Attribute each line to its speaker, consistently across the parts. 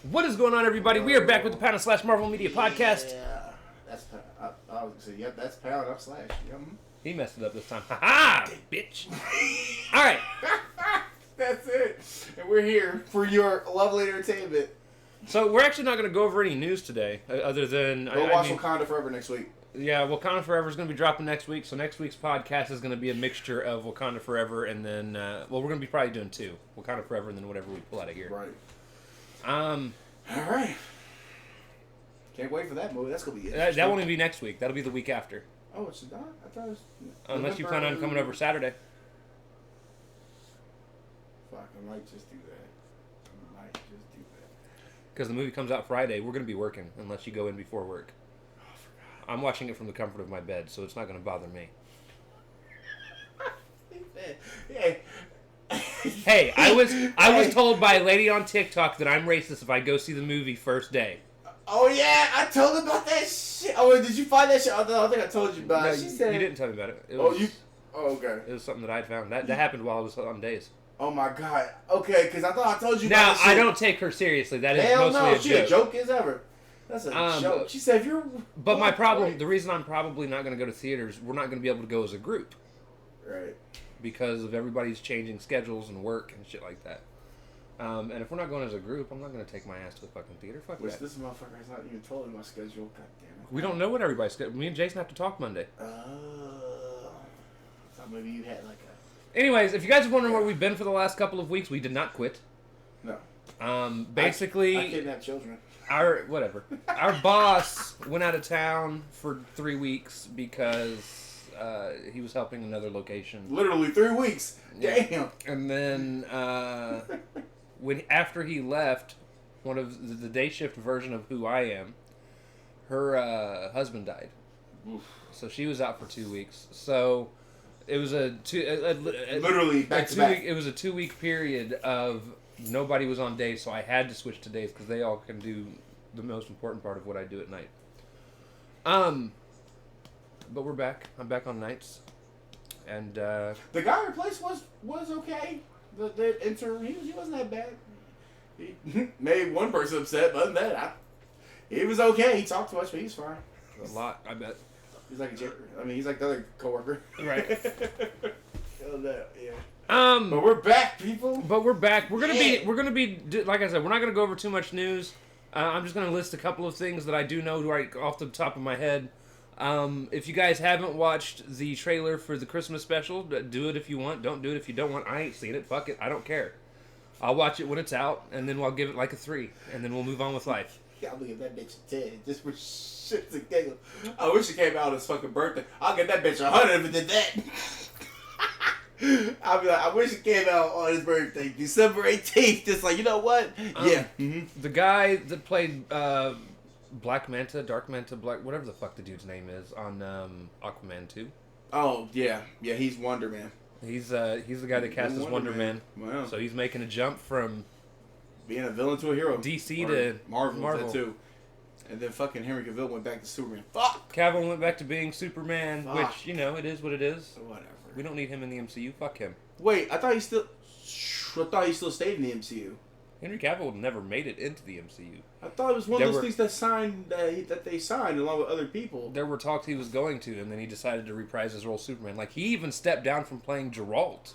Speaker 1: What is going on, everybody? We are back with the Pound / Marvel Media Podcast.
Speaker 2: Yeah, that's I was gonna say, yep, that's Pound / Yep.
Speaker 1: He messed it up this time. Ha ha, bitch! All right,
Speaker 2: That's it, and we're here for your lovely entertainment.
Speaker 1: so we're actually not going to go over any news today, other than
Speaker 2: Go watch Wakanda Forever next week.
Speaker 1: Yeah, Wakanda Forever is going to be dropping next week, so next week's podcast is going to be a mixture of Wakanda Forever and then, we're going to be probably doing two: Wakanda Forever and then whatever we pull out of here.
Speaker 2: Right.
Speaker 1: All
Speaker 2: right. Can't wait for that movie. That's gonna be it.
Speaker 1: That won't even be next week. That'll be the week after.
Speaker 2: Oh, it's not. I thought it was.
Speaker 1: Unless you plan on coming over Saturday.
Speaker 2: Fuck, I might just do that.
Speaker 1: Because the movie comes out Friday. We're going to be working unless you go in before work.
Speaker 2: Oh, I forgot.
Speaker 1: I'm watching it from the comfort of my bed, so it's not going to bother me.
Speaker 2: Yeah.
Speaker 1: Hey, I was told by a lady on TikTok that I'm racist if I go see the movie first day.
Speaker 2: Oh yeah, I told her about that shit. Oh, did you find that shit? I think I told you about it. She said
Speaker 1: you didn't tell me about it.
Speaker 2: Oh, okay.
Speaker 1: It was something that I'd found. That happened while I was on days.
Speaker 2: Oh my god. Okay, because I thought I told you.
Speaker 1: Now
Speaker 2: about
Speaker 1: I don't take her seriously. That is
Speaker 2: Hell
Speaker 1: mostly
Speaker 2: no,
Speaker 1: a
Speaker 2: she
Speaker 1: joke.
Speaker 2: a joke as ever. That's a joke. She said if you're.
Speaker 1: But my problem, the reason I'm probably not going to go to theaters, we're not going to be able to go as a group.
Speaker 2: Right.
Speaker 1: Because of everybody's changing schedules and work and shit like that. And if we're not going as a group, I'm not going to take my ass to the fucking theater. Fuck that.
Speaker 2: This motherfucker has not even told me my schedule. God damn it.
Speaker 1: We don't know what everybody's schedule. Me and Jason have to talk Monday.
Speaker 2: Thought maybe you had like a.
Speaker 1: Anyways, if you guys are wondering where we've been for the last couple of weeks, we did not quit.
Speaker 2: No.
Speaker 1: Basically,
Speaker 2: I kidnapped children.
Speaker 1: Our boss went out of town for 3 weeks because he was helping another location.
Speaker 2: Literally 3 weeks. Damn.
Speaker 1: And then after he left, one of the day shift version of Who I Am, her husband died.
Speaker 2: Oof.
Speaker 1: So she was out for 2 weeks. So it was
Speaker 2: literally back to back.
Speaker 1: It was a 2 week period of nobody was on days, so I had to switch to days because they all can do the most important part of what I do at night. But we're back. I'm back on nights, and
Speaker 2: the guy replaced was okay. The intern, he wasn't that bad. He made one person upset, but other than that, he was okay. He talked too much, but he's fine.
Speaker 1: a lot, I bet.
Speaker 2: He's like he's like the other coworker.
Speaker 1: Right.
Speaker 2: Yeah.
Speaker 1: But
Speaker 2: we're back, people.
Speaker 1: But we're back. We're gonna be like I said. We're not gonna go over too much news. I'm just gonna list a couple of things that I do know right off the top of my head. If you guys haven't watched the trailer for the Christmas special, do it if you want. Don't do it if you don't want. I ain't seen it. Fuck it. I don't care. I'll watch it when it's out, and then I'll give it like a 3, and then we'll move on with life.
Speaker 2: Yeah, I'll give that bitch a 10 just for shits and giggles. I wish it came out on his fucking birthday. I'll give that bitch 100 if it did that. I'll be like, I wish it came out on his birthday, December 18th. Just like, you know what? Yeah.
Speaker 1: The guy that played Black Manta, Dark Manta, Black, whatever the fuck the dude's name is on Aquaman 2.
Speaker 2: Oh yeah, he's Wonder Man.
Speaker 1: He's the guy that cast as Wonder Man.
Speaker 2: Wow.
Speaker 1: So he's making a jump from
Speaker 2: being a villain to a hero.
Speaker 1: DC to Marvel.
Speaker 2: Too. And then fucking Henry Cavill went back to Superman. Fuck!
Speaker 1: Cavill went back to being Superman,
Speaker 2: Fuck.
Speaker 1: which, it is what it is.
Speaker 2: Whatever.
Speaker 1: We don't need him in the MCU. Fuck him.
Speaker 2: Wait, I thought he still stayed in the MCU.
Speaker 1: Henry Cavill never made it into the MCU.
Speaker 2: I thought it was one of those things that they signed along with other people.
Speaker 1: There were talks he was going to, and then he decided to reprise his role as Superman. Like, he even stepped down from playing Geralt.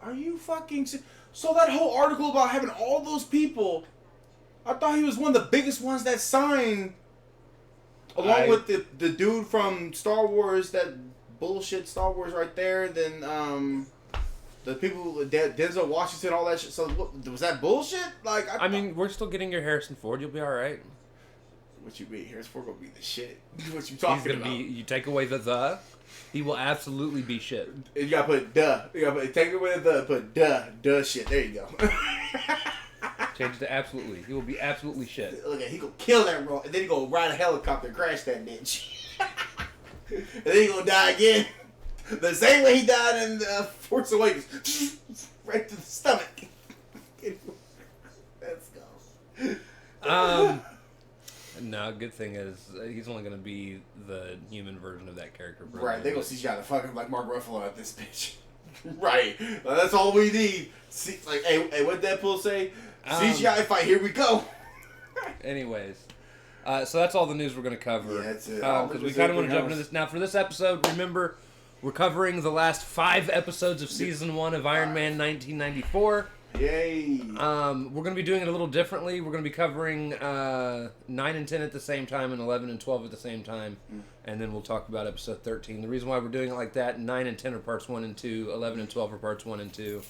Speaker 2: Are you fucking... So that whole article about having all those people, I thought he was one of the biggest ones that signed, along with the dude from Star Wars, that bullshit Star Wars right there, then the people, Denzel Washington, all that shit. So was that bullshit? Like,
Speaker 1: I mean, we're still getting your Harrison Ford. You'll be all right.
Speaker 2: What you mean? Harrison Ford gonna be the shit. What you talking about?
Speaker 1: You take away the, he will absolutely be shit.
Speaker 2: You gotta put duh. You gotta take away the put duh shit. There you go.
Speaker 1: Change it to absolutely. He will be absolutely shit.
Speaker 2: Look at he gonna kill that role, and then he gonna ride a helicopter and crash that bitch, and then he gonna die again. The same way he died in Force Awakens. Right to the stomach. Let's go.
Speaker 1: No, good thing is he's only going to be the human version of that character.
Speaker 2: Right, they gonna see you got to fucking like Mark Ruffalo at this bitch. Right, that's all we need. See, like, hey, what Deadpool say? CGI fight, here we go.
Speaker 1: Anyways. So that's all the news we're going to cover.
Speaker 2: Yeah, that's it.
Speaker 1: Because we kind of want to jump into this. Now, for this episode, remember, we're covering the last 5 episodes of Season 1 of Iron Man 1994.
Speaker 2: Yay.
Speaker 1: We're going to be doing it a little differently. We're going to be covering 9 and 10 at the same time and 11 and 12 at the same time. And then we'll talk about episode 13. The reason why we're doing it like that, 9 and 10 are parts 1 and 2, 11 and 12 are parts 1 and 2,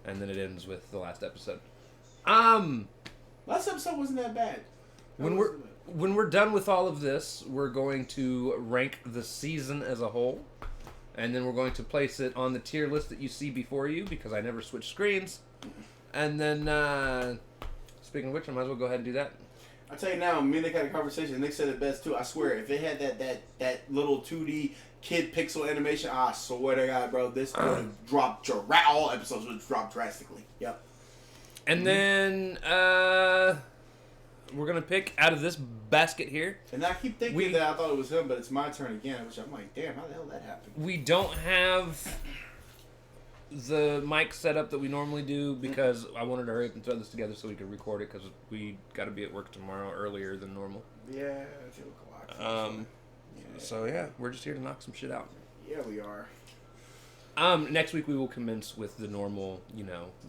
Speaker 1: and then it ends with the last episode.
Speaker 2: Last episode wasn't that bad.
Speaker 1: When we're done with all of this, we're going to rank the season as a whole, and then we're going to place it on the tier list that you see before you, because I never switch screens. And then, speaking of which, I might as well go ahead and do that.
Speaker 2: I'll tell you now, me and Nick had a conversation. Nick said it best too. I swear, if it had that little 2D kid pixel animation, I swear to God, bro, this would have dropped. All episodes would have dropped drastically. Yep.
Speaker 1: And then, we're going to pick out of this basket here.
Speaker 2: And I keep thinking that I thought it was him, but it's my turn again, which I'm like, damn, how the hell that happened?
Speaker 1: We don't have the mic setup that we normally do because I wanted to hurry up and throw this together so we could record it because we got to be at work tomorrow earlier than normal.
Speaker 2: Yeah, 2 o'clock.
Speaker 1: So, yeah, we're just here to knock some shit out.
Speaker 2: Yeah, we are.
Speaker 1: Next week we will commence with the normal,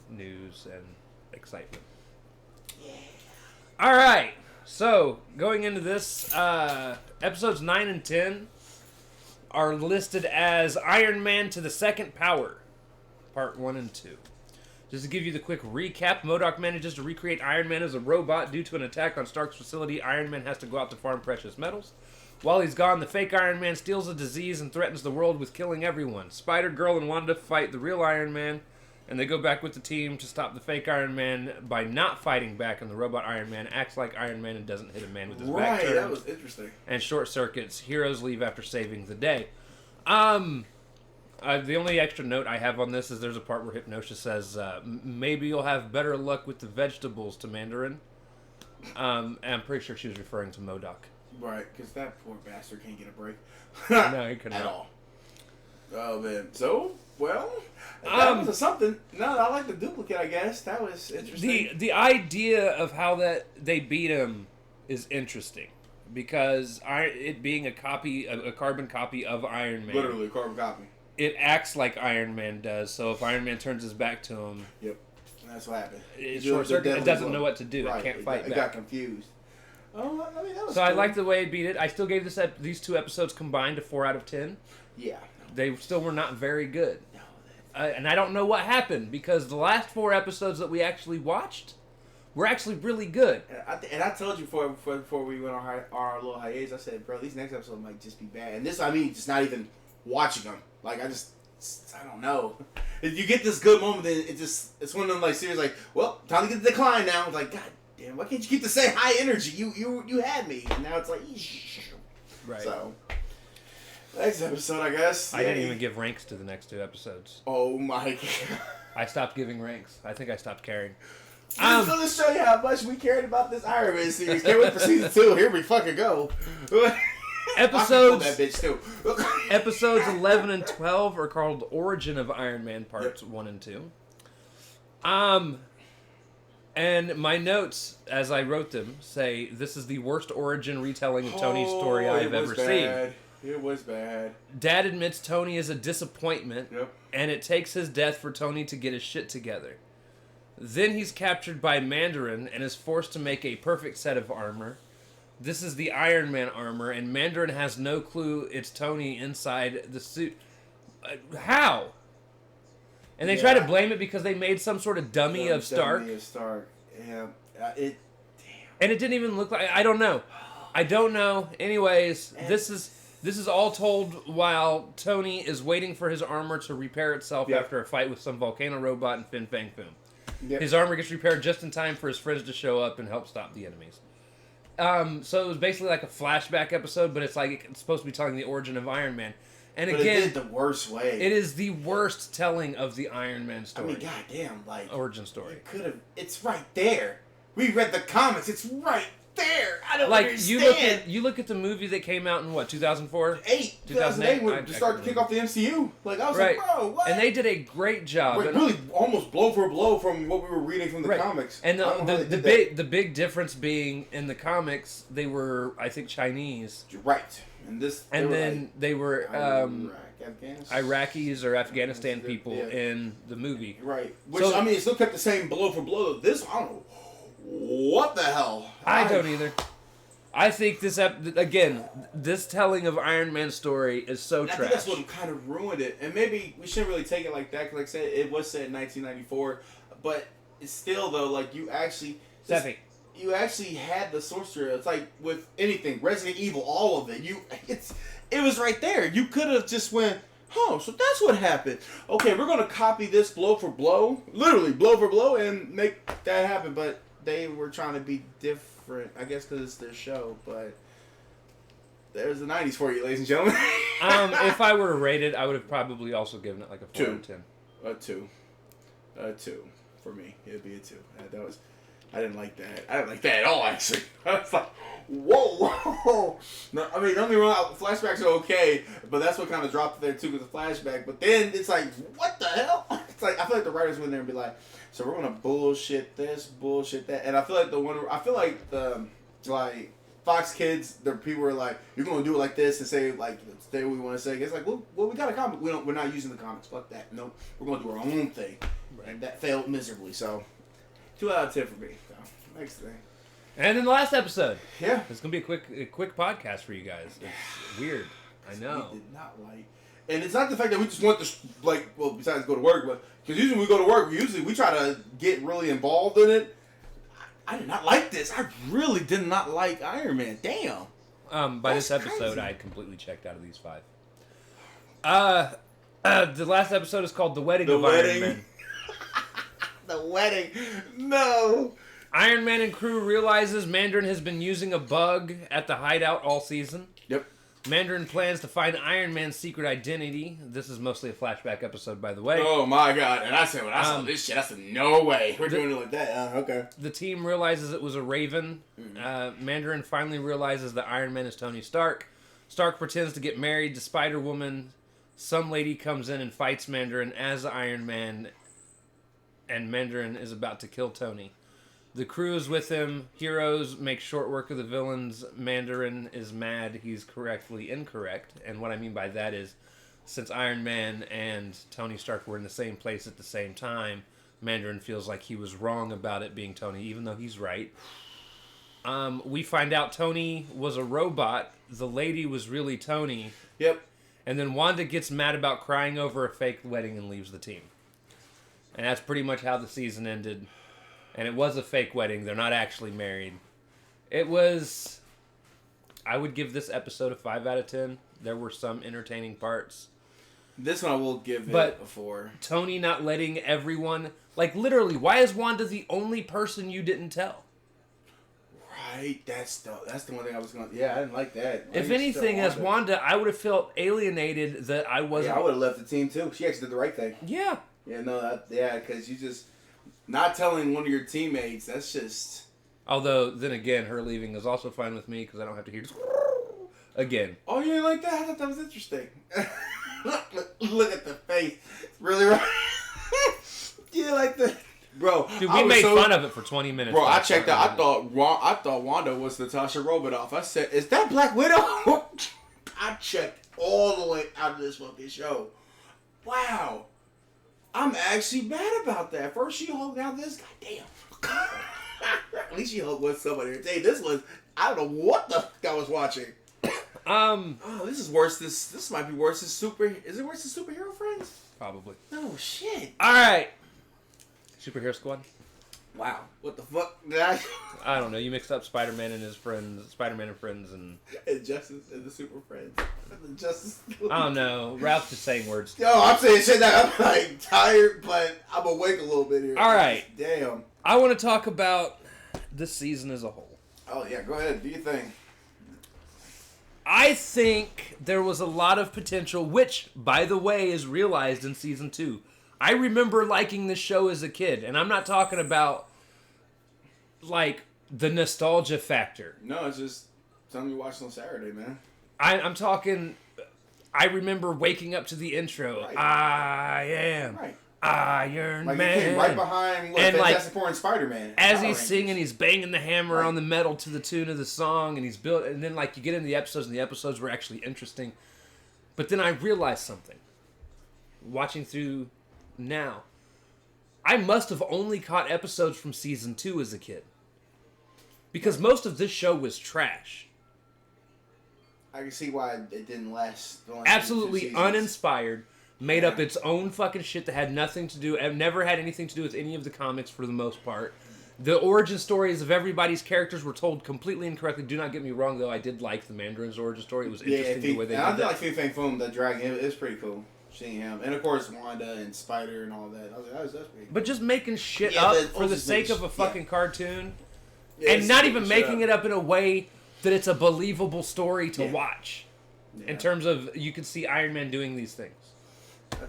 Speaker 1: news and excitement.
Speaker 2: Yeah.
Speaker 1: All right, so going into this, episodes 9 and 10 are listed as Iron Man to the Second Power, part 1 and 2. Just to give you the quick recap, MODOK manages to recreate Iron Man as a robot. Due to an attack on Stark's facility, Iron Man has to go out to farm precious metals. While he's gone, the fake Iron Man steals a disease and threatens the world with killing everyone. Spider-Girl and Wanda fight the real Iron Man, and they go back with the team to stop the fake Iron Man by not fighting back, and the robot Iron Man acts like Iron Man and doesn't hit a man with his back turned.
Speaker 2: Right, that was interesting.
Speaker 1: And short circuits. Heroes leave after saving the day. The only extra note I have on this is there's a part where Hypnosis says, maybe you'll have better luck with the vegetables to Mandarin. And I'm pretty sure she was referring to MODOK.
Speaker 2: Right, because that poor bastard can't get a break.
Speaker 1: No, he couldn't.
Speaker 2: At all. Oh, man. So, well, that was something. No, I like the duplicate, I guess. That was interesting.
Speaker 1: The idea of how that they beat him is interesting. Because it being a carbon copy of Iron Man.
Speaker 2: Literally, a carbon copy.
Speaker 1: It acts like Iron Man does, so if Iron Man turns his back to him...
Speaker 2: Yep, that's what happened.
Speaker 1: It doesn't know what to do. Right. It can't fight back.
Speaker 2: It got confused. Oh, I mean, that was
Speaker 1: so
Speaker 2: cool.
Speaker 1: I like the way it beat it. I still gave these 2 episodes combined a 4 out of 10.
Speaker 2: Yeah.
Speaker 1: They still were not very good.
Speaker 2: No.
Speaker 1: And I don't know what happened, because the last 4 episodes that we actually watched were actually really good.
Speaker 2: And I told you before we went on our little hiatus, I said, bro, these next episodes might just be bad. And this, I mean, just not even watching them. Like, I don't know. If you get this good moment, then it's one of them, like, series, like, well, time to get the decline now. It's like, God damn, why can't you keep the same high energy? You had me. And now it's like,
Speaker 1: right.
Speaker 2: So, next episode, I guess.
Speaker 1: I didn't even give ranks to the next 2 episodes.
Speaker 2: Oh, my God.
Speaker 1: I stopped giving ranks. I think I stopped caring.
Speaker 2: Just to show you how much we cared about this Iron Man series. Can't wait for season 2. Here we fucking go.
Speaker 1: Episodes
Speaker 2: that bitch too.
Speaker 1: Episodes 11 and 12 are called Origin of Iron Man Parts 1 and 2. And my notes, as I wrote them, say this is the worst origin retelling of Tony's story I have ever seen.
Speaker 2: It was bad.
Speaker 1: Dad admits Tony is a disappointment, and it takes his death for Tony to get his shit together. Then he's captured by Mandarin and is forced to make a perfect set of armor. This is the Iron Man armor, and Mandarin has no clue it's Tony inside the suit. How? And they try to blame it because they made some sort of dummy of Stark.
Speaker 2: Dummy of Stark. Yeah. Damn.
Speaker 1: And it didn't even look like... I don't know. I don't know. Anyways, this is all told while Tony is waiting for his armor to repair itself after a fight with some volcano robot and Fin Fang Foom. Yep. His armor gets repaired just in time for his friends to show up and help stop the enemies. So it was basically like a flashback episode, but it's like it's supposed to be telling the origin of Iron Man. And
Speaker 2: but
Speaker 1: again,
Speaker 2: it did the worst way.
Speaker 1: It is the worst telling of the Iron Man story.
Speaker 2: I mean, goddamn, like
Speaker 1: origin story.
Speaker 2: It's right there. We read the comics. It's right there. care. I don't
Speaker 1: like
Speaker 2: understand.
Speaker 1: you look at the movie that came out in what 2004,
Speaker 2: 2008 when to start to kick off the MCU. Like I was like, bro, what?
Speaker 1: And they did a great job.
Speaker 2: Like, really, almost blow for blow from what we were reading from the comics.
Speaker 1: And the big difference being in the comics, they were I think Chinese.
Speaker 2: Right. And
Speaker 1: they were Iraqis or Afghanistan people in the movie.
Speaker 2: Right. Which I mean, it still kept the same blow for blow. This I don't know what the hell.
Speaker 1: I don't either. I think this telling of Iron Man's story is so trash.
Speaker 2: I think that's what kind of ruined it. And maybe we shouldn't really take it like that. Cause like I said, it was set in 1994, but it's still though like you actually had the sorcerer. It's like with anything, Resident Evil, all of it. It was right there. You could have just went, oh, so that's what happened. Okay, we're gonna copy this blow for blow, literally blow for blow, and make that happen. But they were trying to be different, I guess, because it's their show. But there's the '90s for you, ladies and gentlemen.
Speaker 1: If I were to rate it, I would have probably also given it like a 4 out of 10.
Speaker 2: A 2 for me. It'd be a 2. I didn't like that. I didn't like that at all, actually. I was like, whoa. No, I mean, don't get me wrong, flashbacks are okay, but that's what kind of dropped it there, too, with the flashback. But then it's like, what the hell? It's like, I feel like the writers went there and be like, so we're going to bullshit this, bullshit that. And I feel like the Fox Kids, the people were like, you're going to do it like this and say what we want to say. It's like, well, we got a comic. We're not using the comics. Fuck that. No, we're going to do our own thing. Right. And that failed miserably, so 2 out of 10 for me. So, next thing.
Speaker 1: And in the last episode.
Speaker 2: Yeah.
Speaker 1: It's going to be a quick podcast for you guys. It's weird. I know.
Speaker 2: We did not like. And it's not the fact that we just want to, besides go to work, but because usually when we go to work, we try to get really involved in it. I did not like this. I really did not like Iron Man. Damn.
Speaker 1: By this episode, crazy. I completely checked out of these 5. The last episode is called The Wedding of Iron Man.
Speaker 2: The wedding. No.
Speaker 1: Iron Man and crew realizes Mandarin has been using a bug at the hideout all season.
Speaker 2: Yep.
Speaker 1: Mandarin plans to find Iron Man's secret identity. This is mostly a flashback episode, by the way.
Speaker 2: Oh my god. And I said, when I saw this shit, I said, no way. We're doing it like that. Okay.
Speaker 1: The team realizes it was a Raven. Mandarin finally realizes that Iron Man is Tony Stark. Stark pretends to get married to Spider-Woman. Some lady comes in and fights Mandarin as Iron Man. And Mandarin is about to kill Tony. The crew is with him. Heroes make short work of the villains. Mandarin is mad. He's correctly incorrect. And what I mean by that is, since Iron Man and Tony Stark were in the same place at the same time, Mandarin feels like he was wrong about it being Tony, even though he's right. We find out Tony was a robot. The lady was really Tony.
Speaker 2: Yep.
Speaker 1: And then Wanda gets mad about crying over a fake wedding and leaves the team. And that's pretty much how the season ended. And it was a fake wedding. They're not actually married. It was... I would give this episode a 5 out of 10. There were some entertaining parts.
Speaker 2: This one I will give it a 4.
Speaker 1: Tony not letting everyone... Like, literally, why is Wanda the only person you didn't tell?
Speaker 2: Right. That's the one thing I was going to... Yeah, I didn't like that.
Speaker 1: If anything, as Wanda, I would have felt alienated that I wasn't...
Speaker 2: Yeah, I would have left the team, too. She actually did the right thing.
Speaker 1: Yeah.
Speaker 2: Yeah, no, because you just... Not telling one of your teammates, that's just...
Speaker 1: Although, then again, her leaving is also fine with me because I don't have to hear again.
Speaker 2: Oh, you didn't like that? I thought that was interesting. Look at the face. It's really right. You didn't like the... Bro,
Speaker 1: dude, we made fun of it for 20 minutes.
Speaker 2: Bro, I checked out. I thought Wanda was Natasha Romanoff. I said, is that Black Widow? I checked all the way out of this fucking show. Wow. I'm actually mad about that. First she hugged, now this. Goddamn. At least she hugged with somebody. This was, I don't know what the fuck I was watching. Oh, this is worse. This might be worse than Is it worse than Superhero Friends?
Speaker 1: Probably.
Speaker 2: Oh shit.
Speaker 1: All right. Superhero Squad.
Speaker 2: Wow. What the fuck?
Speaker 1: I don't know. You mixed up Spider-Man and his friends, Spider-Man and friends, and
Speaker 2: Justice and the Super Friends. Justice.
Speaker 1: I don't know. Ralph's just saying words.
Speaker 2: Yo, I'm saying shit that I'm like tired, but I'm awake a little bit here.
Speaker 1: All right.
Speaker 2: Damn.
Speaker 1: I want to talk about this season as a whole.
Speaker 2: Oh yeah, go ahead. Do your thing.
Speaker 1: I think there was a lot of potential, which, by the way, is realized in season 2. I remember liking this show as a kid, and I'm not talking about, like, the nostalgia factor.
Speaker 2: No, it's just something you watched on Saturday, man.
Speaker 1: I'm talking. I remember waking up to the intro.
Speaker 2: Right.
Speaker 1: I am Iron
Speaker 2: like
Speaker 1: Man.
Speaker 2: It came right behind Fantastic Four and Spider-Man.
Speaker 1: As he's singing, he's banging the hammer on the metal to the tune of the song, and he's built. And then like you get into the episodes, and the episodes were actually interesting. But then I realized something. Watching through now, I must have only caught episodes from season 2 as a kid, because most of this show was trash.
Speaker 2: I can see why it didn't last.
Speaker 1: Absolutely uninspired, made up its own fucking shit that had nothing to do, never had anything to do with any of the comics for the most part. The origin stories of everybody's characters were told completely incorrectly. Do not get me wrong, though. I did like the Mandarin's origin story. It was interesting the way they did it.
Speaker 2: I did like Fing Foom, the dragon. It was pretty cool seeing him, and of course Wanda and Spider and all that. I was like, that's pretty cool.
Speaker 1: But just making shit up for the sake of a fucking cartoon, and not even making it up in a way that it's a believable story to watch. In terms of, you can see Iron Man doing these things.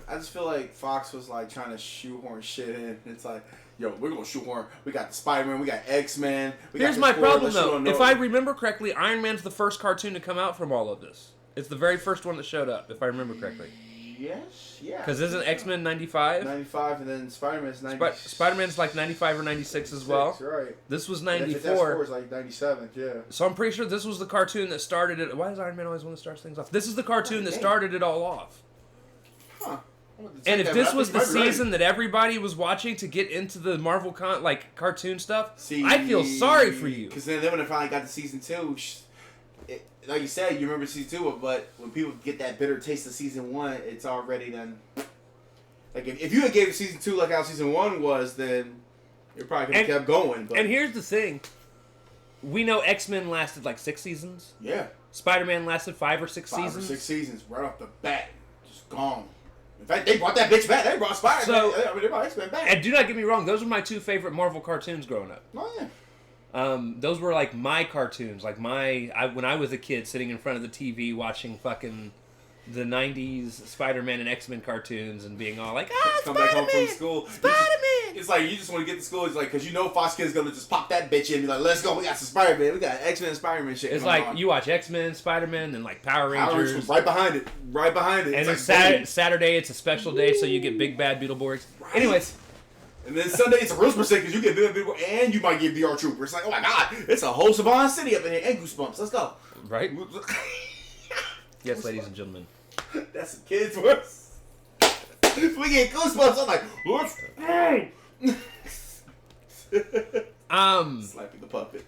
Speaker 2: I just feel like Fox was like trying to shoehorn shit in. It's like, yo, we're gonna shoehorn. We got Spider-Man, we got X-Men.
Speaker 1: Here's my problem though. If I remember correctly, Iron Man's the first cartoon to come out from all of this. It's the very first one that showed up, if I remember correctly.
Speaker 2: Yes, yeah.
Speaker 1: Because isn't X-Men 95?
Speaker 2: 95, and then Spider-Man's 96.
Speaker 1: Spider-Man's like 95 or 96 as well.
Speaker 2: Right.
Speaker 1: This was
Speaker 2: Fantastic
Speaker 1: 94.
Speaker 2: Four is like 97, yeah.
Speaker 1: So I'm pretty sure this was the cartoon that started it. Why is Iron Man always one that starts things off? This is the cartoon that started it all off.
Speaker 2: Huh.
Speaker 1: And if this was the season that everybody was watching to get into the Marvel cartoon stuff, I feel sorry for you.
Speaker 2: Because then when I finally got to season 2, like you said, you remember season 2, but when people get that bitter taste of season 1, it's already done. Like if you had gave season 2 like how season 1 was, then it probably could have kept going. But.
Speaker 1: And here's the thing: we know X-Men lasted like 6 seasons.
Speaker 2: Yeah.
Speaker 1: Spider-Man lasted 5 or 6 seasons.
Speaker 2: 5 or 6 seasons, right off the bat, just gone. In fact, they brought that bitch back. They brought Spider-Man. They brought X-Men back.
Speaker 1: And do not get me wrong; those were my 2 favorite Marvel cartoons growing up.
Speaker 2: Oh yeah.
Speaker 1: Those were like my cartoons, like when I was a kid sitting in front of the TV watching fucking the 90s Spider-Man and X-Men cartoons and being all like,
Speaker 2: come back home from school.
Speaker 1: Spider-Man!
Speaker 2: It's like, you just want to get to school. It's like, because you know Fox Kids going to just pop that bitch in and be like, let's go, we got some Spider-Man. We got X-Men and Spider-Man shit.
Speaker 1: It's like, you watch X-Men, Spider-Man, and like Power Rangers.
Speaker 2: was right behind it. Right behind it.
Speaker 1: And
Speaker 2: it's
Speaker 1: then
Speaker 2: like,
Speaker 1: Saturday, it's a special day, so you get Big Bad Beetleborgs. Right. Anyways.
Speaker 2: And then Sunday, it's a real percent because you get Big Bad and you might get VR Trooper. It's like, oh my god, it's a whole Savon City up in here. And Goosebumps. Let's go.
Speaker 1: Right? Yes, ladies and gentlemen.
Speaker 2: That's some kids' words. We get Goosebumps. I'm like, let's slapping the puppet.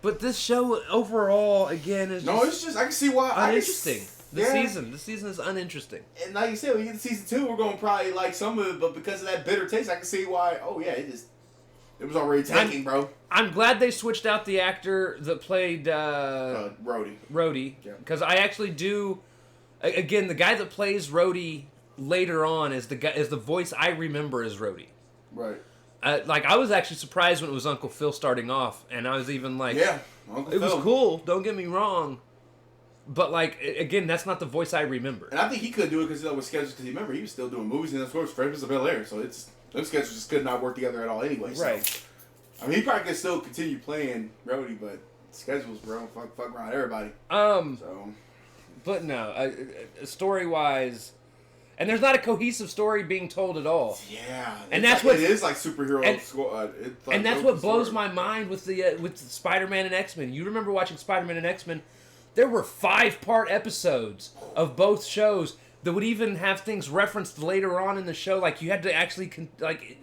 Speaker 1: But this show overall, again, is
Speaker 2: it's just, I can see why.
Speaker 1: Uninteresting. This season is uninteresting.
Speaker 2: And like you said, when you get to season 2, we're going to probably like some of it, but because of that bitter taste, I can see why, it was already tanking, bro.
Speaker 1: I'm glad they switched out the actor that played Rhodey. Because I actually do, again, the guy that plays Rhodey later on is the voice I remember as Rhodey.
Speaker 2: Right.
Speaker 1: Like, I was actually surprised when it was Uncle Phil starting off, and I was even like,
Speaker 2: Uncle
Speaker 1: Phil.
Speaker 2: Was
Speaker 1: cool, don't get me wrong. But, like, again, that's not the voice I remember.
Speaker 2: And I think he couldn't do it because it was schedules. Because remember, he was still doing movies and that's what Friends of Bel-Air. So those schedules just could not work together at all anyway. So.
Speaker 1: Right.
Speaker 2: I mean, he probably could still continue playing Rhodey, but schedules, bro, fuck around everybody.
Speaker 1: But no, story-wise, and there's not a cohesive story being told at all.
Speaker 2: Yeah.
Speaker 1: And that's what
Speaker 2: it is like superhero squad.
Speaker 1: And that's what blows my mind with with Spider-Man and X-Men. You remember watching Spider-Man and X-Men? There were 5-part episodes of both shows that would even have things referenced later on in the show. Like, you had to actually,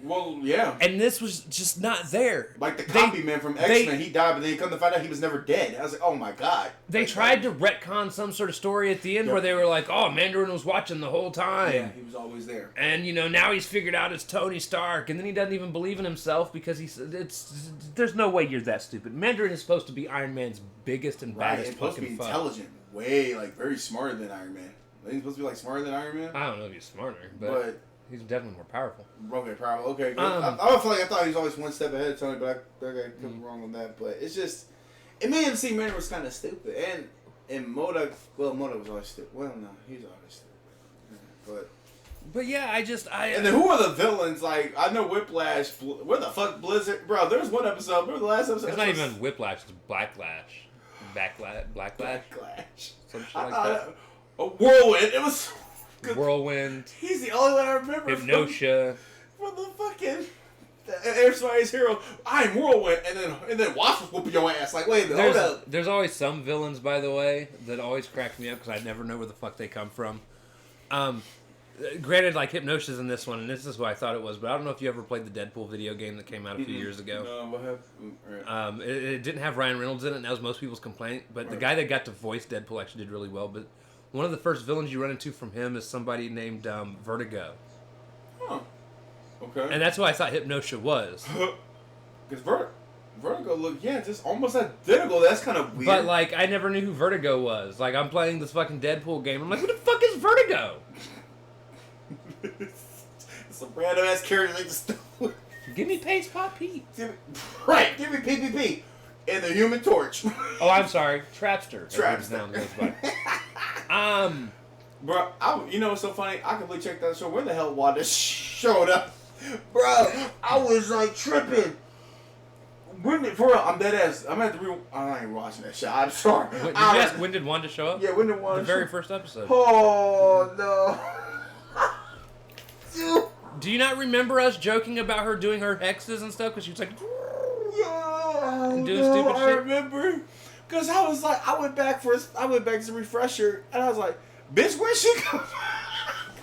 Speaker 2: Well, yeah.
Speaker 1: And this was just not there.
Speaker 2: Like the copy man from X-Men, he died, but then come to find out he was never dead. I was like, oh my god.
Speaker 1: They tried to retcon some sort of story at the end where they were like, oh, Mandarin was watching the whole time.
Speaker 2: Yeah, he was always there.
Speaker 1: And, now he's figured out it's Tony Stark. And then he doesn't even believe in himself because there's no way you're that stupid. Mandarin is supposed to be Iron Man's biggest and baddest fucking
Speaker 2: supposed to be intelligent. Way, very smarter than Iron Man. He's supposed to be smarter than Iron Man.
Speaker 1: I don't know if he's smarter, but he's definitely more powerful.
Speaker 2: Okay, powerful. Okay, good. I feel like I thought he was always one step ahead of Tony, but I could be wrong on that. But it's just, it made him seem Mandarin was kind of stupid, and MODOK was always stupid. Well, no, he's always stupid.
Speaker 1: But yeah,
Speaker 2: And then who are the villains? Like, I know Whiplash. Where the fuck Blizzard? Bro, there's one episode. Remember the last episode?
Speaker 1: It's not even Whiplash. It's Blacklash. Blacklash. Some shit like that.
Speaker 2: A Whirlwind. It was good.
Speaker 1: Whirlwind.
Speaker 2: He's the only one I remember.
Speaker 1: Hypnotia.
Speaker 2: From the fucking Everybody's Hero. I'm Whirlwind, and then Wasp was whooping your ass. Like, wait a minute, hold up.
Speaker 1: There's always some villains, by the way, that always crack me up because I never know where the fuck they come from. Granted, like Hypnotia's in this one, and this is who I thought it was, but I don't know if you ever played the Deadpool video game that came out a few years ago.
Speaker 2: No, what happened?
Speaker 1: It didn't have Ryan Reynolds in it, and that was most people's complaint. But the guy that got to voice Deadpool actually did really well. But one of the first villains you run into from him is somebody named Vertigo.
Speaker 2: Huh. Okay.
Speaker 1: And that's who I thought Hypnotia was.
Speaker 2: Because Vertigo looked, just almost identical. That's kind of weird.
Speaker 1: But, like, I never knew who Vertigo was. Like, I'm playing this fucking Deadpool game. I'm like, who the fuck is Vertigo?
Speaker 2: It's a random ass character they just stole.
Speaker 1: Give me Pace Pop Pete.
Speaker 2: Right, give me PPP. And the Human Torch.
Speaker 1: Oh, I'm sorry. Trapster.
Speaker 2: Bro, you know what's so funny? I completely checked out the show. Where the hell Wanda showed up? Bro, I was like tripping. For real, I'm dead ass. I'm at the I ain't watching that shit. I'm sorry.
Speaker 1: Did you ask when did Wanda show up?
Speaker 2: Yeah, when did Wanda
Speaker 1: The very first episode.
Speaker 2: Oh, no.
Speaker 1: Do you not remember us joking about her doing her hexes and stuff? Because she was like,
Speaker 2: and
Speaker 1: doing stupid shit.
Speaker 2: I remember. Because I was like, I went back as a refresher, and I was like, bitch, where'd she come from?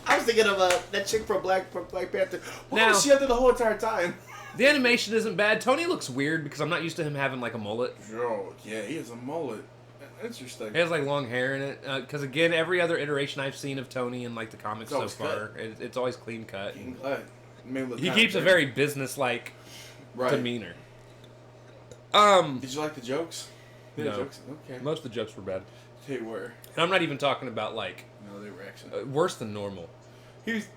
Speaker 2: I was thinking of that chick from Black Panther. Why was she up there the whole entire time?
Speaker 1: The animation isn't bad. Tony looks weird because I'm not used to him having like a mullet.
Speaker 2: Oh, yeah, he has a mullet. Interesting.
Speaker 1: He has like long hair in it. Because again, every other iteration I've seen of Tony in like the comics so far, it's always clean cut. He keeps a very business-like demeanor.
Speaker 2: Did you like the jokes?
Speaker 1: No.
Speaker 2: Jokes? Okay.
Speaker 1: Most of the jokes were bad.
Speaker 2: They were.
Speaker 1: And I'm not even talking about like...
Speaker 2: No, they were actually...
Speaker 1: worse than normal.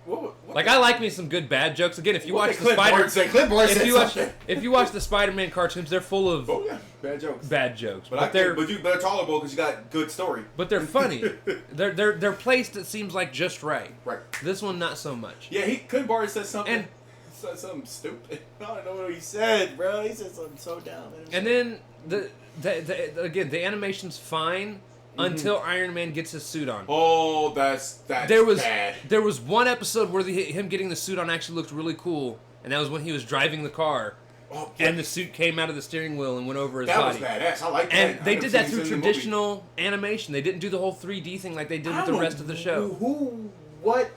Speaker 2: What
Speaker 1: like, I like me some good bad jokes. Again, if you watch the if you watch the Spider-Man cartoons, they're full of bad jokes.
Speaker 2: But they're tolerable because you got good story.
Speaker 1: But they're funny. they're placed, it seems like, just right.
Speaker 2: Right.
Speaker 1: This one, not so much.
Speaker 2: Yeah, Clint Barton said something. Said something stupid. I don't know what he said, bro. He said something so dumb.
Speaker 1: And then again, the animation's fine. Until Iron Man gets his suit on.
Speaker 2: Oh, that's bad.
Speaker 1: There was one episode where him getting the suit on actually looked really cool, and that was when he was driving the car, and the suit came out of the steering wheel and went over his body.
Speaker 2: That was badass. I like that.
Speaker 1: And they did that through traditional animation. They didn't do the whole 3D thing like they did with the rest of the show.
Speaker 2: What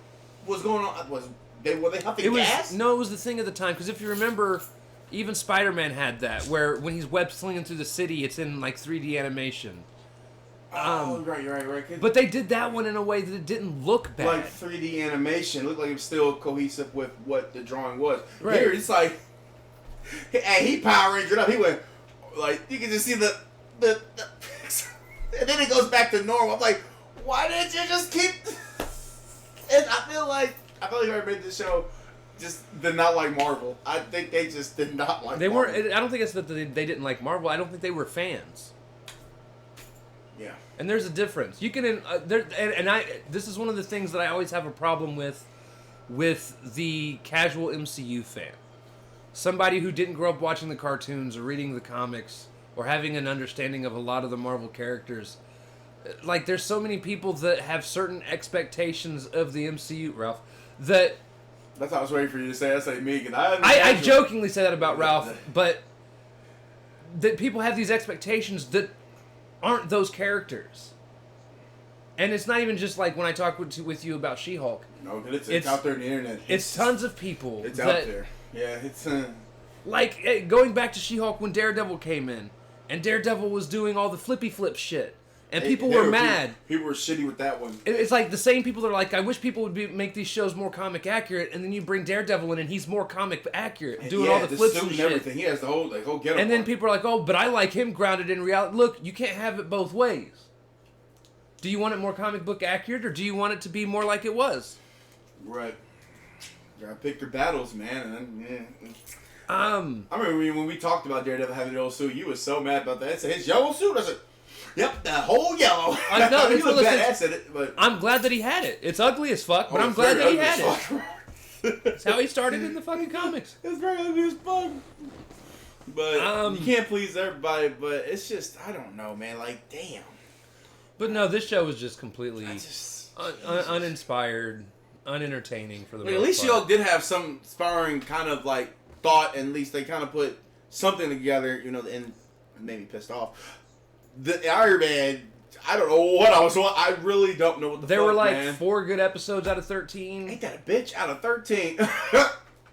Speaker 2: was going on? Were they huffing gas?
Speaker 1: No, it was the thing at the time, because if you remember, even Spider-Man had that, where when he's web slinging through the city, it's in like 3D animation.
Speaker 2: Right.
Speaker 1: But they did that one in a way that it didn't look bad.
Speaker 2: Like 3D animation. It looked like it was still cohesive with what the drawing was.
Speaker 1: Right.
Speaker 2: Here, it's like... And he Power Rangered up. He went... Like, you can just see the and then it goes back to normal. I'm like, why didn't you just keep... And I feel like whoever made this show just did not like Marvel. I think they just did not like Marvel.
Speaker 1: I don't think it's that they didn't like Marvel. I don't think they were fans.
Speaker 2: Yeah.
Speaker 1: And there's a difference. You can this is one of the things that I always have a problem with the casual MCU fan. Somebody who didn't grow up watching the cartoons or reading the comics or having an understanding of a lot of the Marvel characters. Like, there's so many people that have certain expectations of the MCU, Ralph, that...
Speaker 2: That's what I was waiting for you to say. I say me, and
Speaker 1: I jokingly say that about Ralph, but that people have these expectations that aren't those characters. And it's not even just like when I talk with you about She-Hulk.
Speaker 2: No, it's out there on the internet.
Speaker 1: It's tons of people.
Speaker 2: It's out there. Yeah, it's...
Speaker 1: Like, going back to She-Hulk when Daredevil came in, and Daredevil was doing all the flippy flip shit. And people were mad.
Speaker 2: People were shitty with that one.
Speaker 1: It's like the same people that are like, I wish people would make these shows more comic accurate, and then you bring Daredevil in and he's more comic accurate, doing all the flips and shit.
Speaker 2: Everything. He has the whole get.
Speaker 1: And then people are like, oh, but I like him grounded in reality. Look, you can't have it both ways. Do you want it more comic book accurate, or do you want it to be more like it was?
Speaker 2: Right. You gotta pick your battles, man.
Speaker 1: I
Speaker 2: remember when we talked about Daredevil having the old suit, you was so mad about that. I said, his yellow suit? I said... Yep, the whole yellow.
Speaker 1: I know,
Speaker 2: he looked badass at it, but
Speaker 1: I'm glad that he had it. It's ugly as fuck, but I'm glad that he had it. That's how he started in the fucking comics.
Speaker 2: It's very ugly as fuck. But you can't please everybody, but it's just, I don't know, man. Like, damn.
Speaker 1: But no, this show was just completely uninspired, unentertaining for the most part.
Speaker 2: At least y'all did have some inspiring kind of like thought, and at least they kind of put something together, you know, and it made me pissed off. The Iron Man, I don't know what I was on. I really don't know what the fuck,
Speaker 1: There were like
Speaker 2: man.
Speaker 1: 4 good episodes out of 13.
Speaker 2: Ain't that a bitch? Out of 13.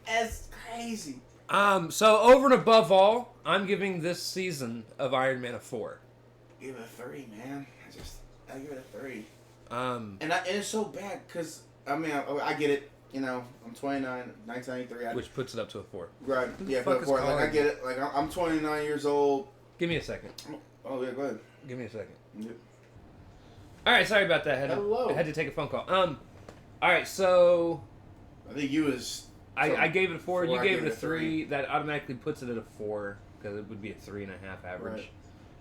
Speaker 2: That's crazy.
Speaker 1: So over and above all, I'm giving this season of Iron Man a 4.
Speaker 2: Give it a 3, man. I give it a 3.
Speaker 1: And
Speaker 2: it's so bad because I mean I get it. You know, I'm 29, 1993.
Speaker 1: Which puts it up to a 4.
Speaker 2: Right. Yeah, but like I get it. Like I'm 29 years old.
Speaker 1: Give me a second.
Speaker 2: Oh yeah, go ahead.
Speaker 1: Give me a second.
Speaker 2: Yep.
Speaker 1: All right, sorry about that. I had to take a phone call. All right, so
Speaker 2: I think you was.
Speaker 1: I gave it a 4. You gave it a 3. That automatically puts it at a 4 because it would be a 3.5 average.
Speaker 2: Right.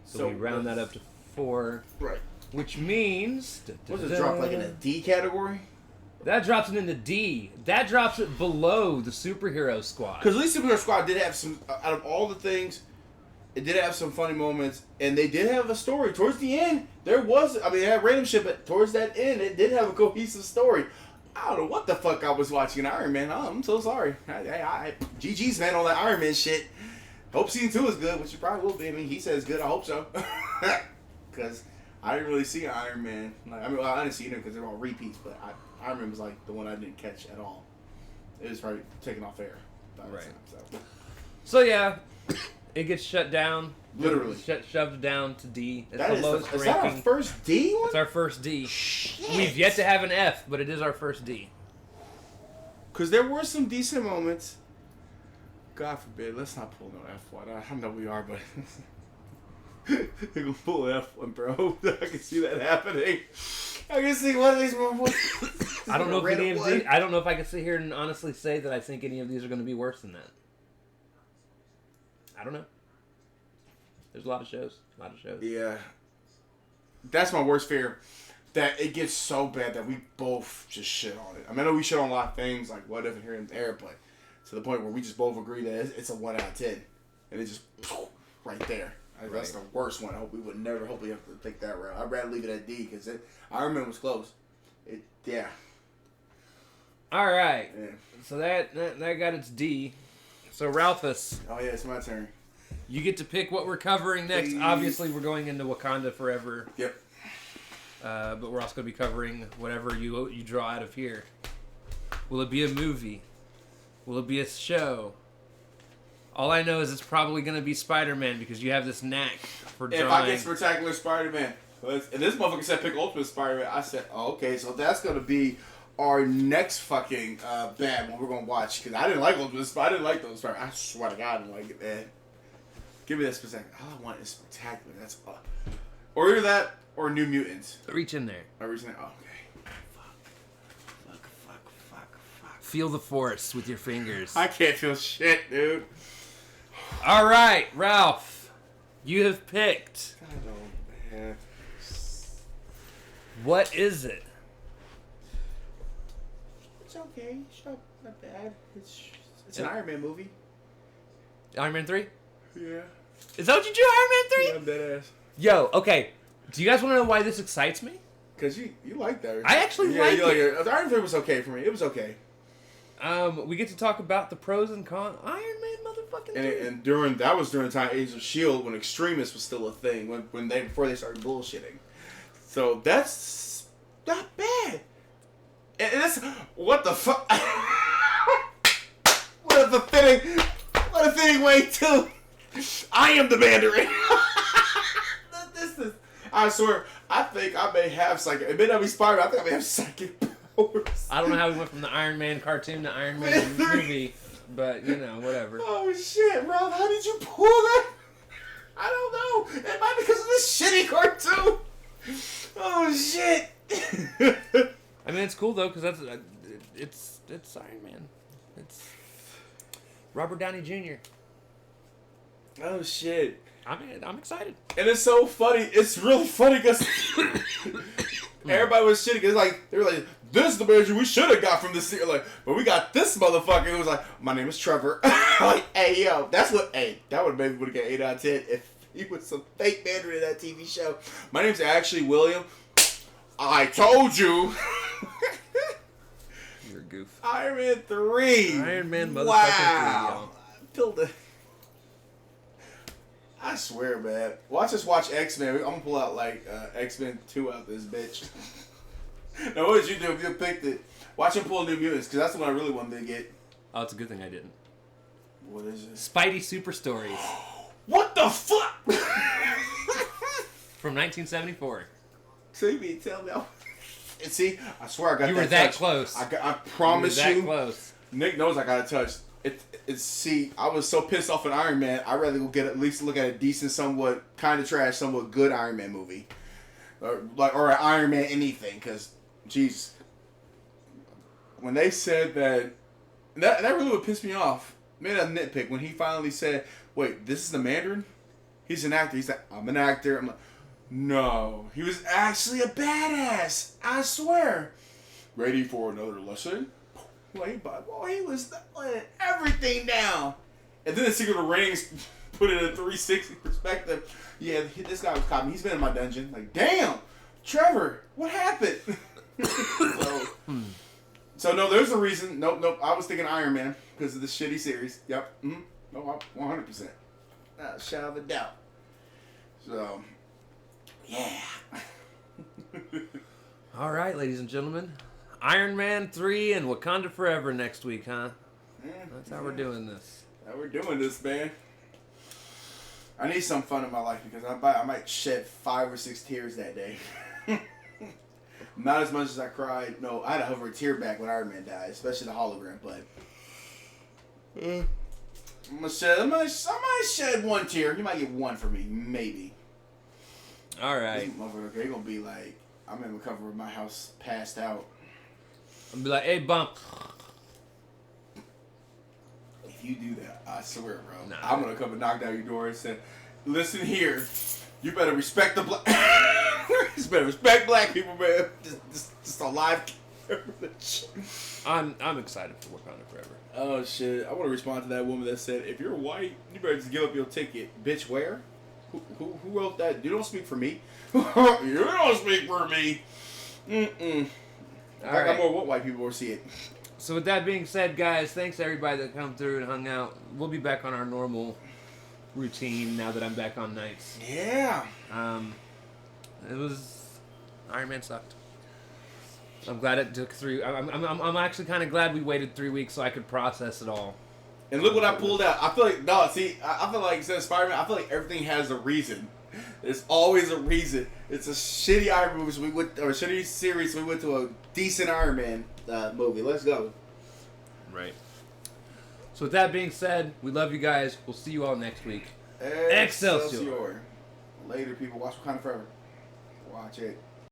Speaker 1: So we round that up to 4.
Speaker 2: Right.
Speaker 1: Which means
Speaker 2: what does it drop like in a D category?
Speaker 1: That drops it into D. That drops it below the Superhero Squad.
Speaker 2: Because at least Superhero Squad did have some. Out of all the things, it did have some funny moments, and they did have a story. Towards the end, there was. I mean, it had random shit, but towards that end, it did have a cohesive story. I don't know what the fuck I was watching Iron Man. Oh, I'm so sorry. GG's, man, on that Iron Man shit. Hope season 2 is good, which it probably will be. I mean, he says good. I hope so. Because I didn't really see Iron Man. Like, I mean, I didn't see him because they're all repeats, but Iron Man was like the one I didn't catch at all. It was probably taken off air.
Speaker 1: Right. So yeah, it gets shut down.
Speaker 2: Literally.
Speaker 1: Shoved down to D. It's
Speaker 2: the lowest ranking. Is that our first D one?
Speaker 1: It's our first D.
Speaker 2: Shit.
Speaker 1: We've yet to have an F, but it is our first D.
Speaker 2: Because there were some decent moments. God forbid, let's not pull no F1. I know we are, but they're gonna pull an F1, bro. I can see that happening. I can see one of these more.
Speaker 1: I don't know if any of these. I don't know if I can sit here and honestly say that I think any of these are going to be worse than that. I don't know. There's a lot of shows.
Speaker 2: Yeah. That's my worst fear. That it gets so bad that we both just shit on it. I mean, I know we shit on a lot of things, like what if and here and there, but to the point where we just both agree that it's a 1 out of 10. And it's just right there. That's the worst one. I hope we would never, hopefully, have to take that route. I'd rather leave it at D because Iron Man was close. Yeah.
Speaker 1: All right.
Speaker 2: Yeah.
Speaker 1: So that got its D. So Ralphus.
Speaker 2: Oh, yeah, it's my turn.
Speaker 1: You get to pick what we're covering next.
Speaker 2: Please.
Speaker 1: Obviously, we're going into Wakanda Forever.
Speaker 2: Yep.
Speaker 1: But we're also going to be covering whatever you draw out of here. Will it be a movie? Will it be a show? All I know is it's probably going to be Spider-Man because you have this knack for drawing.
Speaker 2: If I get Spectacular Spider-Man, and this motherfucker said pick Ultimate Spider-Man, I said, oh, okay, so that's going to be our next fucking bad one we're going to watch. Because I didn't like Ultimate Spider-Man. I didn't like those Spider-Man. I swear to God I didn't like it, man. Give me that Spectacular. All I want is Spectacular. That's or either that or New Mutants.
Speaker 1: Reach in there.
Speaker 2: Oh, reach in there. Oh, okay. Fuck.
Speaker 1: Feel the force with your fingers.
Speaker 2: I can't feel shit, dude.
Speaker 1: All right, Ralph. You have picked.
Speaker 2: I don't, man.
Speaker 1: What is it?
Speaker 2: It's okay. It's not bad. It's an Iron Man movie.
Speaker 1: Iron Man 3?
Speaker 2: Yeah.
Speaker 1: Is that what you drew, Iron Man 3?
Speaker 2: Yeah, I'm dead ass.
Speaker 1: Yo, okay. Do you guys want to know why this excites me?
Speaker 2: Because you like that.
Speaker 1: I actually like it.
Speaker 2: The Iron Man was okay for me. It was okay.
Speaker 1: We get to talk about the pros and cons. Iron Man motherfucking 3.
Speaker 2: And during the time Age of S.H.I.E.L.D. when Extremis was still a thing, before they started bullshitting. So that's not bad. And that's what the fuck. What a fitting way to. I am the Mandarin. I swear, I think I may have psychic. It may not be Spider-Man. I think I may have psychic powers.
Speaker 1: I don't know how we went from the Iron Man cartoon to Iron Man movie, but whatever.
Speaker 2: Oh shit, Rob! How did you pull that? I don't know. It might be because of this shitty cartoon. Oh shit.
Speaker 1: I mean, it's cool though because it's Iron Man. It's Robert Downey Jr.
Speaker 2: Oh shit!
Speaker 1: I'm excited.
Speaker 2: And it's so funny. It's really funny because everybody was shitting. It's like they were like, "This is the manager we should have got from this series." Like, but we got this motherfucker. It was like, "My name is Trevor." Like, hey yo, that would maybe would have got 8 out of 10 if he was some fake Mandarin in that TV show. My name's actually William. I told you.
Speaker 1: You're a goof.
Speaker 2: Iron Man 3.
Speaker 1: Iron Man motherfucking 3,
Speaker 2: wow. I swear, man. Watch us watch X-Men. I'm gonna pull out like X-Men 2 out this bitch. Now, what did you do if you picked it? Watch him pull New Mutants, because that's the one I really wanted to get.
Speaker 1: Oh, it's a good thing I didn't.
Speaker 2: What is it?
Speaker 1: Spidey Super Stories.
Speaker 2: What the fuck?
Speaker 1: From 1974.
Speaker 2: So you mean tell me? And see, I swear I got
Speaker 1: you
Speaker 2: that
Speaker 1: were that
Speaker 2: touch.
Speaker 1: close.
Speaker 2: I promise you.
Speaker 1: That close.
Speaker 2: Nick knows I got a touch. See, I was so pissed off at Iron Man. I'd rather go get at least look at a decent, somewhat kind of trash, somewhat good Iron Man movie, or an Iron Man anything. Because, jeez, when they said that really would piss me off. Made a nitpick when he finally said, "Wait, this is the Mandarin? He's an actor." He's like, "I'm an actor." I'm like, no, he was actually a badass. I swear. Ready for another lesson? He was laying everything down. And then the Secret of the Rings put it in a 360 perspective. Yeah, this guy was copying. He's been in my dungeon. Like, damn, Trevor, what happened? So no, there's a reason. Nope. I was thinking Iron Man because of the shitty series. Yep. Mm-hmm. No, 100%. Not a shadow of a doubt. So, yeah.
Speaker 1: All right, ladies and gentlemen. Iron Man 3 and Wakanda Forever next week, huh?
Speaker 2: Yeah,
Speaker 1: that's how we're doing this.
Speaker 2: How we're doing this, man. I need some fun in my life because I might shed 5 or 6 tears that day. Not as much as I cried. No, I had to hover a tear back when Iron Man died, especially the hologram. But I might shed 1 tear. You might get 1 for me, maybe.
Speaker 1: All right.
Speaker 2: This motherfucker, they're gonna be like, I'm in the cover of my house, passed out.
Speaker 1: I'm be like, hey, bump.
Speaker 2: If you do that, I swear, bro,
Speaker 1: nah,
Speaker 2: I'm gonna come and knock down your door and say, listen here, you better respect the black. You better respect black people, man. Just a live.
Speaker 1: I'm excited for Wakanda Forever.
Speaker 2: Oh shit! I want to respond to that woman that said, "If you're white, you better just give up your ticket, bitch." Where? Who wrote that? You don't speak for me. You don't speak for me. I got more what white people will see it.
Speaker 1: So with that being said, guys, thanks to everybody that come through and hung out. We'll be back on our normal routine now that I'm back on nights.
Speaker 2: Yeah.
Speaker 1: It was Iron Man sucked. I'm glad it took 3. I'm actually kind of glad we waited 3 weeks so I could process it all.
Speaker 2: And look what I pulled out. I feel like I feel like instead of Spider-Man, I feel like everything has a reason. There's always a reason. It's a shitty Iron movie. So shitty series. So we went to a decent Iron Man movie. Let's go.
Speaker 1: Right. So with that being said, we love you guys. We'll see you all next week.
Speaker 2: Excelsior. Later, people. Watch Wakanda Forever. Watch it.